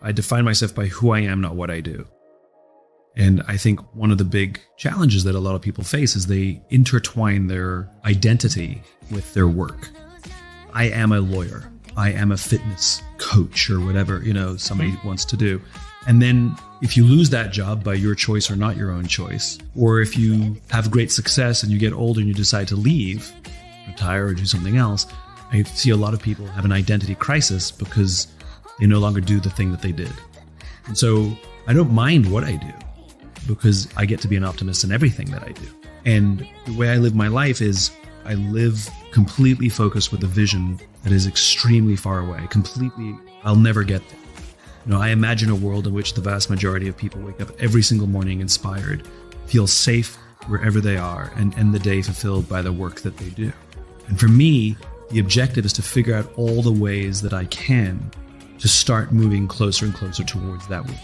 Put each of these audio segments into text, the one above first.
I define myself by who I am, not what I do. And I think one of the big challenges that a lot of people face is they intertwine their identity with their work. I am a lawyer. I am a fitness coach or whatever, somebody wants to do. And then if you lose that job by your choice or not your own choice, or if you have great success and you get older and you decide to leave, retire or do something else, I see a lot of people have an identity crisis because they no longer do the thing that they did. And so I don't mind what I do because I get to be an optimist in everything that I do. And the way I live my life is I live completely focused with a vision that is extremely far away, I'll never get there. I imagine a world in which the vast majority of people wake up every single morning inspired, feel safe wherever they are, and end the day fulfilled by the work that they do. And for me, the objective is to figure out all the ways that I can to start moving closer and closer towards that world.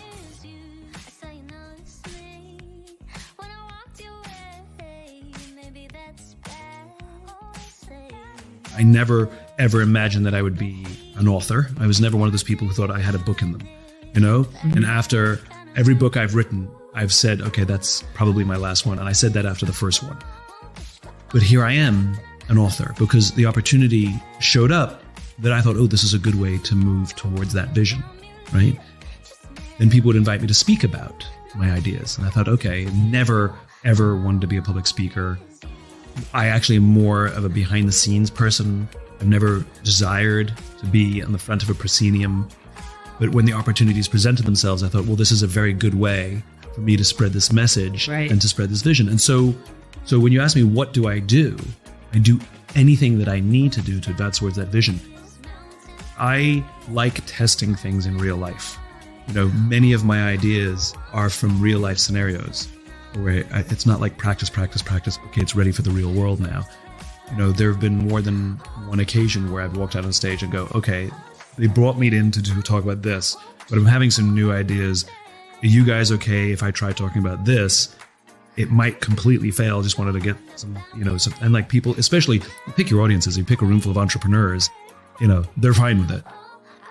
I never, ever imagined that I would be an author. I was never one of those people who thought I had a book in them, And after every book I've written, I've said, okay, that's probably my last one. And I said that after the first one. But here I am, an author, because the opportunity showed up that I thought, this is a good way to move towards that vision, right? Then people would invite me to speak about my ideas. And I thought, okay, never, ever wanted to be a public speaker. I actually am more of a behind the scenes person. I've never desired to be on the front of a proscenium. But when the opportunities presented themselves, I thought, this is a very good way for me to spread this message and to spread this vision. And so when you ask me, what do? I do anything that I need to do to advance towards that vision. I like testing things in real life. Many of my ideas are from real life scenarios where it's not like practice. Okay, it's ready for the real world now. There have been more than one occasion where I've walked out on stage and go, okay, they brought me in to talk about this, but I'm having some new ideas. Are you guys okay if I try talking about this? It might completely fail. Just wanted to get some, and like people, especially you pick your audiences, you pick a room full of entrepreneurs, they're fine with it.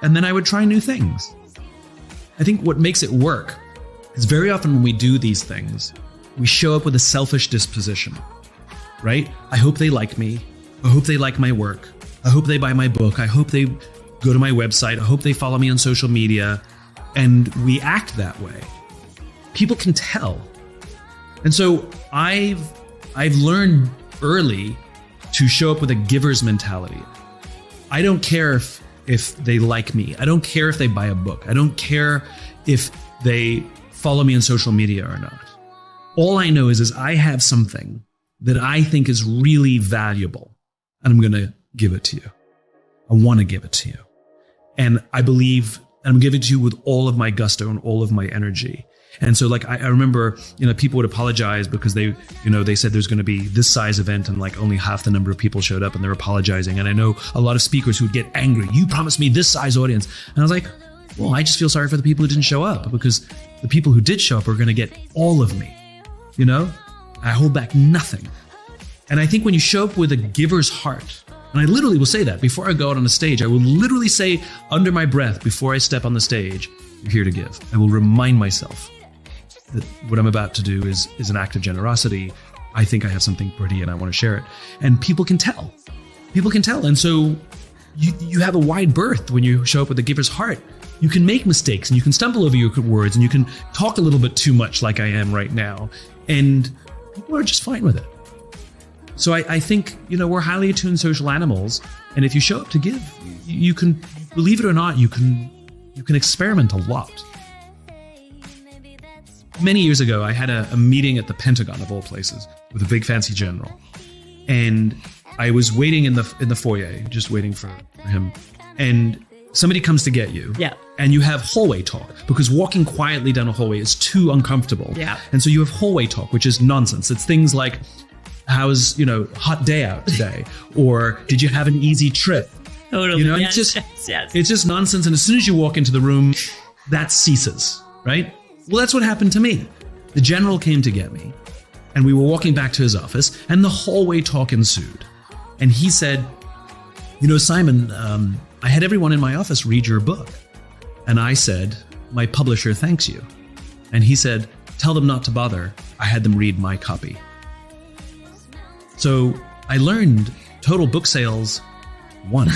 And then I would try new things. I think what makes it work is very often when we do these things, we show up with a selfish disposition, right? I hope they like me. I hope they like my work. I hope they buy my book. I hope they go to my website. I hope they follow me on social media. And we act that way. People can tell. And so I've learned early to show up with a giver's mentality. I don't care if they like me. I don't care if they buy a book. I don't care if they follow me on social media or not. All I know is I have something that I think is really valuable, and I'm going to give it to you. I want to give it to you. And I believe I'm giving it to you with all of my gusto and all of my energy. And so I remember, people would apologize because they said there's going to be this size event and only half the number of people showed up and they're apologizing. And I know a lot of speakers who would get angry. You promised me this size audience. And I was like, I just feel sorry for the people who didn't show up, because the people who did show up are going to get all of me. I hold back nothing. And I think when you show up with a giver's heart, and I literally will say that before I go out on the stage, I will literally say under my breath before I step on the stage, you're here to give. I will remind myself that what I'm about to do is an act of generosity. I think I have something pretty and I want to share it. And people can tell. And so you have a wide berth when you show up with a giver's heart. You can make mistakes and you can stumble over your words and you can talk a little bit too much like I am right now. And people are just fine with it. So I think, we're highly attuned social animals. And if you show up to give, you can, believe it or not, you can experiment a lot. Many years ago, I had a meeting at the Pentagon, of all places, with a big fancy general. And I was waiting in the foyer, just waiting for him. And somebody comes to get you. Yeah. And you have hallway talk, because walking quietly down a hallway is too uncomfortable. Yeah. And so you have hallway talk, which is nonsense. It's things like, how's, hot day out today? Or did you have an easy trip? Totally. Yes, it's just nonsense. And as soon as you walk into the room, that ceases, right? Well, that's what happened to me. The general came to get me, and we were walking back to his office, and the hallway talk ensued. And he said, Simon, I had everyone in my office read your book. And I said, my publisher thanks you. And he said, tell them not to bother. I had them read my copy. So I learned total book sales, 1.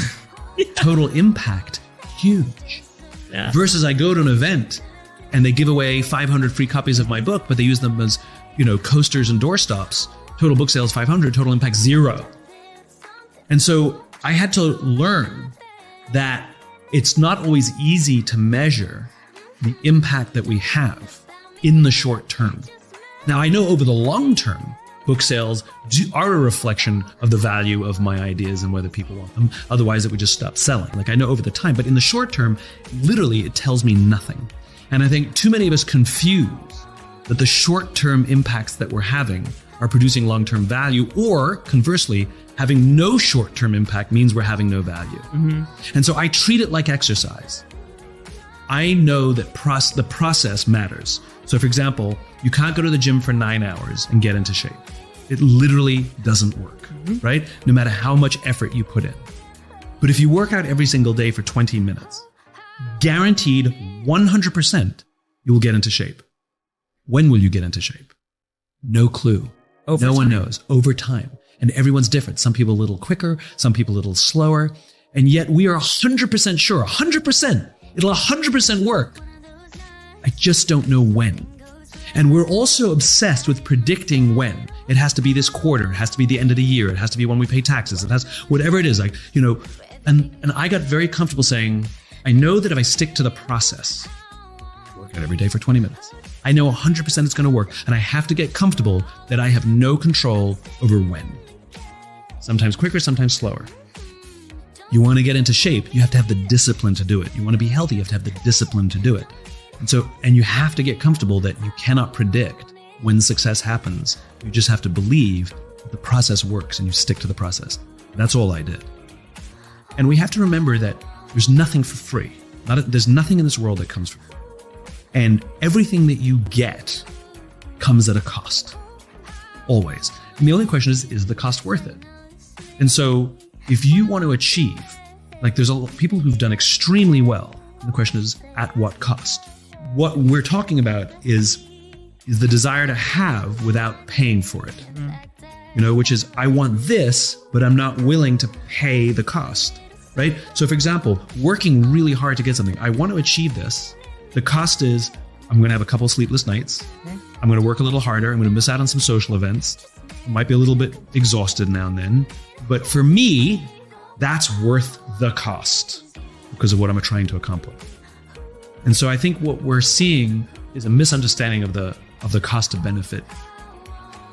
Total impact, huge. Yeah. Versus I go to an event and they give away 500 free copies of my book, but they use them as, coasters and doorstops. Total book sales, 500, total impact, 0. And so I had to learn that it's not always easy to measure the impact that we have in the short term. Now, I know over the long term, book sales are a reflection of the value of my ideas and whether people want them. Otherwise, it would just stop selling. Like I know over the time, but in the short term, literally, it tells me nothing. And I think too many of us confuse that the short-term impacts that we're having are producing long-term value, or conversely, having no short-term impact means we're having no value. Mm-hmm. And so I treat it like exercise. I know that the process matters. So for example, you can't go to the gym for 9 hours and get into shape. It literally doesn't work, right? No matter how much effort you put in. But if you work out every single day for 20 minutes, guaranteed 100%, you will get into shape. When will you get into shape? No clue. No one knows. Over time. And everyone's different. Some people a little quicker, some people a little slower. And yet we are 100% sure, 100%, it'll 100% work. I just don't know when. And we're also obsessed with predicting when. It has to be this quarter. It has to be the end of the year. It has to be when we pay taxes. It has whatever it is. And I got very comfortable saying, I know that if I stick to the process, work out every day for 20 minutes, I know 100% it's going to work. And I have to get comfortable that I have no control over when. Sometimes quicker, sometimes slower. You want to get into shape, you have to have the discipline to do it. You want to be healthy, you have to have the discipline to do it. And you have to get comfortable that you cannot predict when success happens. You just have to believe that the process works and you stick to the process. That's all I did. And we have to remember that there's nothing for free. There's nothing in this world that comes for free. And everything that you get comes at a cost. Always. And the only question is the cost worth it? And so if you want to achieve, there's a lot of people who've done extremely well. And the question is, at what cost? What we're talking about is the desire to have without paying for it. Which is, I want this, but I'm not willing to pay the cost, right? So for example, working really hard to get something, I want to achieve this. The cost is, I'm going to have a couple sleepless nights. I'm going to work a little harder. I'm going to miss out on some social events. I might be a little bit exhausted now and then. But for me, that's worth the cost because of what I'm trying to accomplish. And so I think what we're seeing is a misunderstanding of the cost of benefit.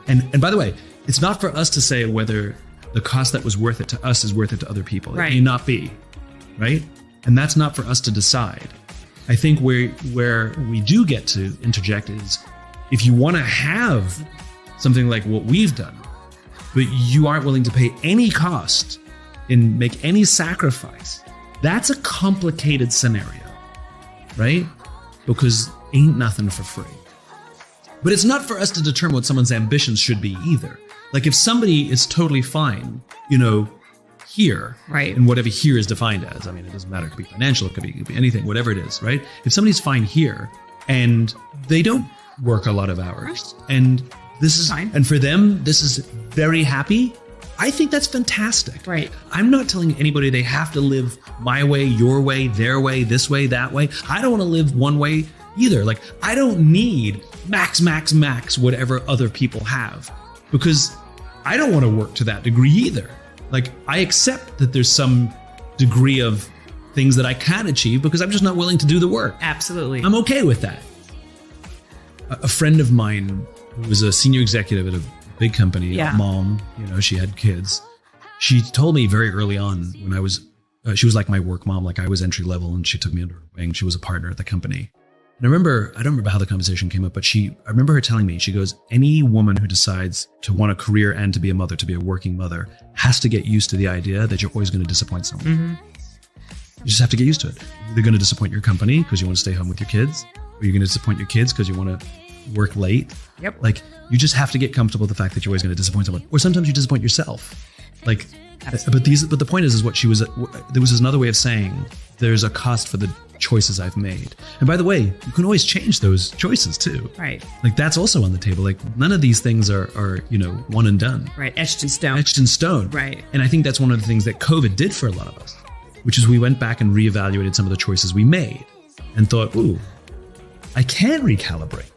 And by the way, it's not for us to say whether the cost that was worth it to us is worth it to other people. Right. It may not be, right? And that's not for us to decide. I think where we do get to interject is, if you want to have something like what we've done, but you aren't willing to pay any cost and make any sacrifice, that's a complicated scenario, right? Because ain't nothing for free. But it's not for us to determine what someone's ambitions should be either. Like if somebody is totally fine, here, right? And whatever here is defined as, it doesn't matter. It could be financial, it could be anything, whatever it is, right? If somebody's fine here and they don't work a lot of hours and this is fine, and for them, this is very happy, I think that's fantastic. Right. I'm not telling anybody they have to live my way, your way, their way, this way, that way. I don't want to live one way either. I don't need max, whatever other people have, because I don't want to work to that degree either. I accept that there's some degree of things that I can achieve because I'm just not willing to do the work. Absolutely. I'm okay with that. A friend of mine who was a senior executive at a big company, mom, she had kids. She told me very early on when I was, she was like my work mom, I was entry level and she took me under her wing. She was a partner at the company. And I don't remember how the conversation came up, but I remember her telling me, she goes, any woman who decides to want a career and to be a mother, to be a working mother, has to get used to the idea that you're always going to disappoint someone. Mm-hmm. You just have to get used to it. You're going to disappoint your company because you want to stay home with your kids, or you're going to disappoint your kids because you want to work late. Yep. You just have to get comfortable with the fact that you're always going to disappoint someone. Or sometimes you disappoint yourself. Absolutely. But the point is what she was, there was another way of saying there's a cost for the choices I've made. And by the way, you can always change those choices too. Right. Like that's also on the table. Like none of these things are one and done. Right. Etched in stone. Etched in stone. Right. And I think that's one of the things that COVID did for a lot of us, which is we went back and reevaluated some of the choices we made and thought, ooh, I can recalibrate.